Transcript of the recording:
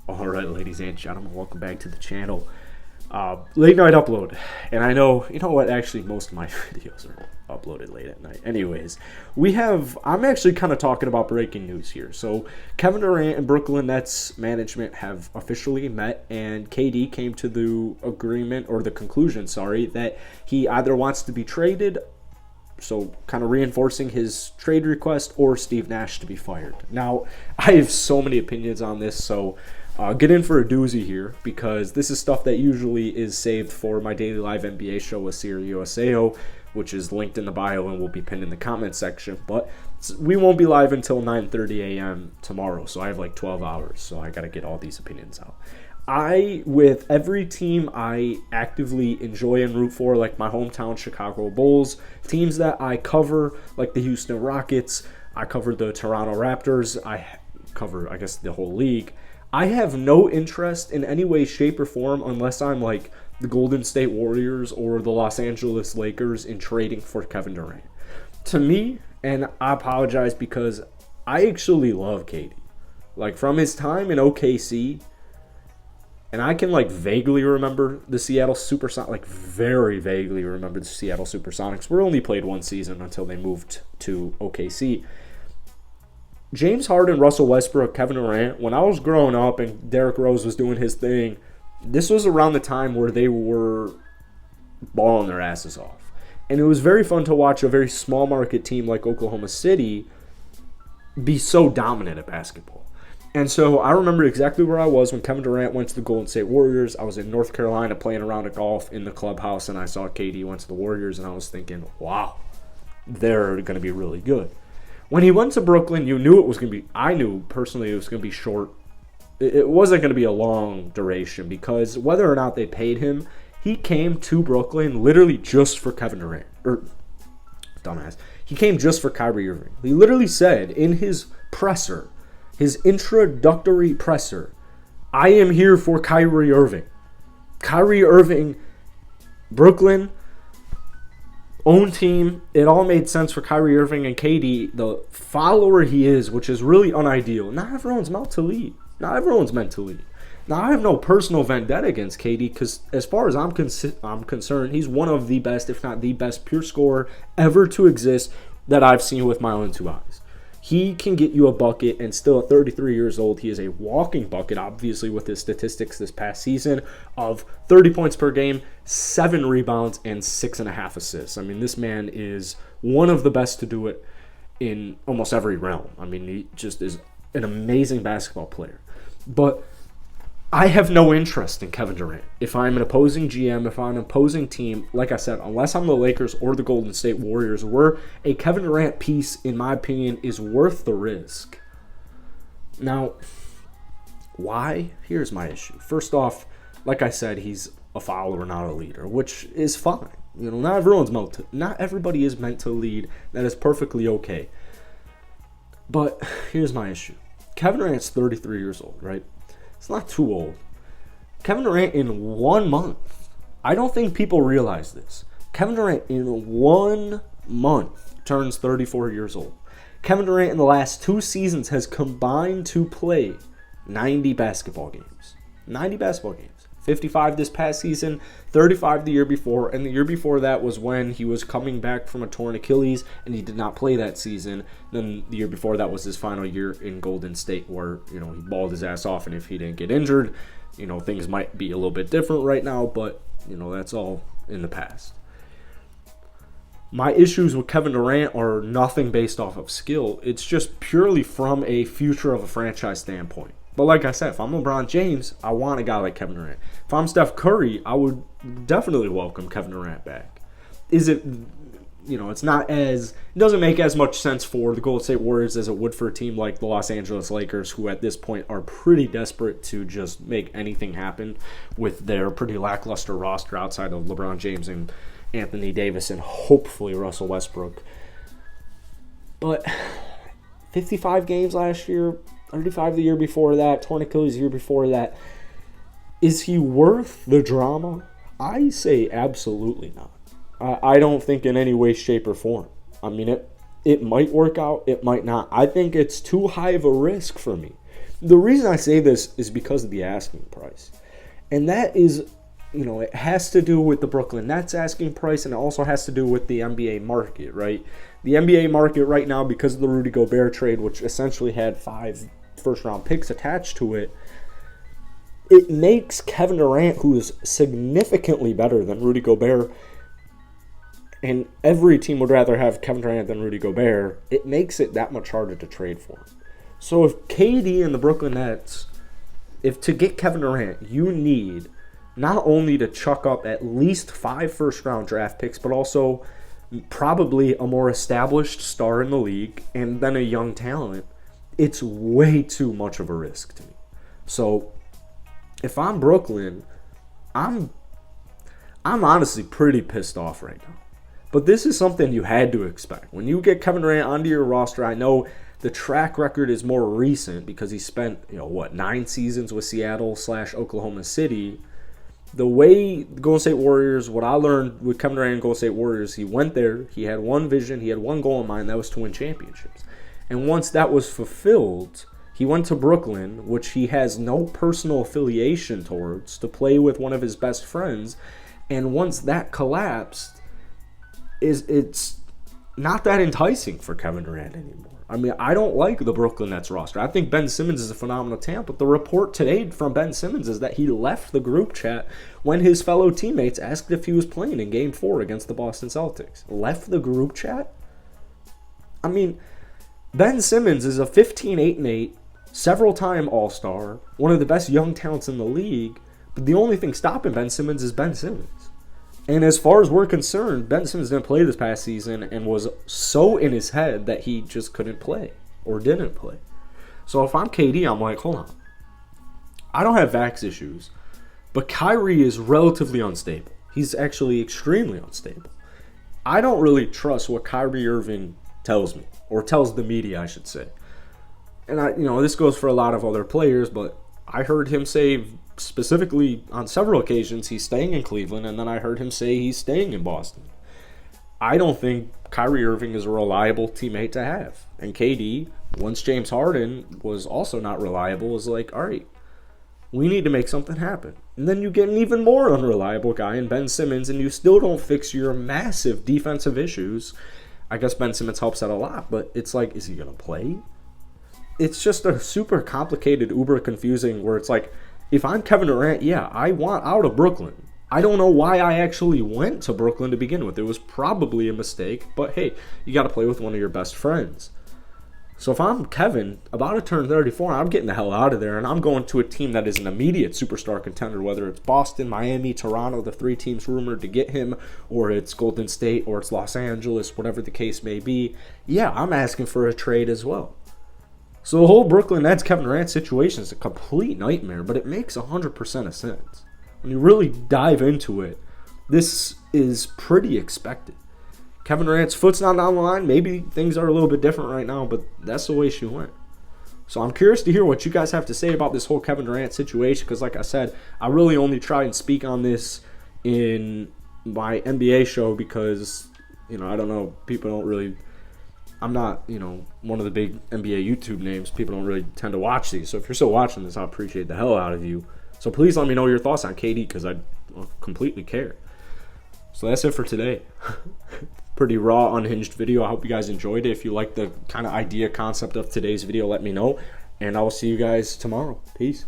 All right, ladies and gentlemen, welcome back to the channel. Late night upload, and I know, you know what, actually most of my videos are uploaded late at night. Anyways, I'm actually kind of talking about breaking news here. So Kevin Durant and Brooklyn Nets management have officially met, and KD came to the conclusion, that he either wants to be traded, so kind of reinforcing his trade request, or Steve Nash to be fired. Now, I have so many opinions on this, so get in for a doozy here, because this is stuff that usually is saved for my daily live NBA show with Siri Oseo, which is linked in the bio and will be pinned in the comment section. But we won't be live until 9:30 a.m. tomorrow, so I have like 12 hours, so I got to get all these opinions out. With every team I actively enjoy and root for, like my hometown Chicago Bulls, teams that I cover, like the Houston Rockets, I cover the Toronto Raptors, I cover, I guess, the whole league. I have no interest in any way, shape, or form, unless I'm like the Golden State Warriors or the Los Angeles Lakers, in trading for Kevin Durant. To me, and I apologize because I actually love KD. Like, from his time in OKC, and I can like vaguely remember the Seattle Supersonics, like very vaguely remember the Seattle Supersonics. We only played one season until they moved to OKC. James Harden, Russell Westbrook, Kevin Durant, when I was growing up and Derrick Rose was doing his thing, this was around the time where they were balling their asses off. And it was very fun to watch a very small market team like Oklahoma City be so dominant at basketball. And so I remember exactly where I was when Kevin Durant went to the Golden State Warriors. I was in North Carolina playing around at golf in the clubhouse, and I saw KD went to the Warriors, and I was thinking, wow, they're going to be really good. When he went to Brooklyn, you knew it was going to be, I knew personally it was going to be short. It wasn't going to be a long duration, because whether or not they paid him, he came to Brooklyn literally just for Kevin Durant. Dumbass. He came just for Kyrie Irving. He literally said in his presser, his introductory presser, I am here for Kyrie Irving. Kyrie Irving, Brooklyn, own team, it all made sense for Kyrie Irving, and KD, the follower he is, which is really unideal. Not everyone's meant to lead. Now, I have no personal vendetta against KD, because as far as I'm concerned, he's one of the best, if not the best, pure scorer ever to exist that I've seen with my own two eyes. He can get you a bucket, and still at 33 years old, he is a walking bucket, obviously, with his statistics this past season of 30 points per game, 7 rebounds, and 6.5 assists. I mean, this man is one of the best to do it in almost every realm. I mean, he just is an amazing basketball player. But I have no interest in Kevin Durant. If I'm an opposing GM, if I'm an opposing team, like I said, unless I'm the Lakers or the Golden State Warriors, where a Kevin Durant piece, in my opinion, is worth the risk. Now, why? Here's my issue. First off, like I said, he's a follower, not a leader, which is fine. You know, not everybody is meant to lead. That is perfectly okay. But here's my issue. Kevin Durant's 33 years old, right? It's not too old. Kevin Durant in 1 month, I don't think people realize this. Kevin Durant in 1 month turns 34 years old. Kevin Durant in the last 2 seasons has combined to play 90 basketball games. 90 basketball games. 55 this past season, 35 the year before, and the year before that was when he was coming back from a torn Achilles, and he did not play that season. Then the year before that was his final year in Golden State, where, you know, he balled his ass off, and if he didn't get injured, you know, things might be a little bit different right now, but, you know, that's all in the past. My issues with Kevin Durant are nothing based off of skill. It's just purely from a future of a franchise standpoint. But like I said, if I'm LeBron James, I want a guy like Kevin Durant. If I'm Steph Curry, I would definitely welcome Kevin Durant back. Is it, you know, it doesn't make as much sense for the Golden State Warriors as it would for a team like the Los Angeles Lakers, who at this point are pretty desperate to just make anything happen with their pretty lackluster roster outside of LeBron James and Anthony Davis and hopefully Russell Westbrook. But 55 games last year, 35 the year before that, torn Achilles the year before that. Is he worth the drama? I say absolutely not. I don't think in any way, shape, or form. I mean, it might work out, it might not. I think it's too high of a risk for me. The reason I say this is because of the asking price. And that is, it has to do with the Brooklyn Nets asking price, and it also has to do with the NBA market, right? The NBA market right now, because of the Rudy Gobert trade, which essentially had 5 first-round picks attached to it, it makes Kevin Durant, who is significantly better than Rudy Gobert, and every team would rather have Kevin Durant than Rudy Gobert, it makes it that much harder to trade for him. So if KD and the Brooklyn Nets, if to get Kevin Durant, you need not only to chuck up at least 5 first-round draft picks, but also probably a more established star in the league and then a young talent, it's way too much of a risk to me. So if I'm Brooklyn, I'm honestly pretty pissed off right now. But this is something you had to expect. When you get Kevin Durant onto your roster, I know the track record is more recent because he spent, 9 seasons with Seattle/Oklahoma City. The way Golden State Warriors, what I learned with Kevin Durant and Golden State Warriors, he went there, he had one vision, he had one goal in mind, that was to win championships. And once that was fulfilled, he went to Brooklyn, which he has no personal affiliation towards, to play with one of his best friends. And once that collapsed, it's not that enticing for Kevin Durant anymore. I mean, I don't like the Brooklyn Nets roster. I think Ben Simmons is a phenomenal talent, but the report today from Ben Simmons is that he left the group chat when his fellow teammates asked if he was playing in Game 4 against the Boston Celtics. Left the group chat? I mean, Ben Simmons is a 15-8-8, several-time All-Star, one of the best young talents in the league, but the only thing stopping Ben Simmons is Ben Simmons. And as far as we're concerned, Ben Simmons didn't play this past season and was so in his head that he just couldn't play or didn't play. So if I'm KD, I'm like, hold on. I don't have vax issues, but Kyrie is relatively unstable. He's actually extremely unstable. I don't really trust what Kyrie Irving tells me, or tells the media, I should say. And this goes for a lot of other players, but I heard him say specifically on several occasions he's staying in Cleveland, and then I heard him say he's staying in Boston. I don't think Kyrie Irving is a reliable teammate to have. And KD, once James Harden was also not reliable, was like, all right, we need to make something happen. And then you get an even more unreliable guy in Ben Simmons, and you still don't fix your massive defensive issues. I guess Ben Simmons helps out a lot, but it's like, is he going to play? It's just a super complicated, uber confusing, where it's like, if I'm Kevin Durant, yeah, I want out of Brooklyn. I don't know why I actually went to Brooklyn to begin with. It was probably a mistake, but hey, you got to play with one of your best friends. So if I'm Kevin, about to turn 34, I'm getting the hell out of there, and I'm going to a team that is an immediate superstar contender, whether it's Boston, Miami, Toronto, the 3 teams rumored to get him, or it's Golden State, or it's Los Angeles, whatever the case may be. Yeah, I'm asking for a trade as well. So the whole Brooklyn Nets Kevin Durant situation is a complete nightmare, but it makes 100% of sense. When you really dive into it, this is pretty expected. Kevin Durant's foot's not on the line. Maybe things are a little bit different right now, but that's the way she went. So I'm curious to hear what you guys have to say about this whole Kevin Durant situation, because like I said, I really only try and speak on this in my NBA show because, I don't know, people don't really... I'm not, one of the big NBA YouTube names. People don't really tend to watch these. So if you're still watching this, I appreciate the hell out of you. So please let me know your thoughts on KD, because I completely care. So that's it for today. Pretty raw, unhinged video. I hope you guys enjoyed it. If you like the kind of idea, concept of today's video, let me know. And I will see you guys tomorrow. Peace.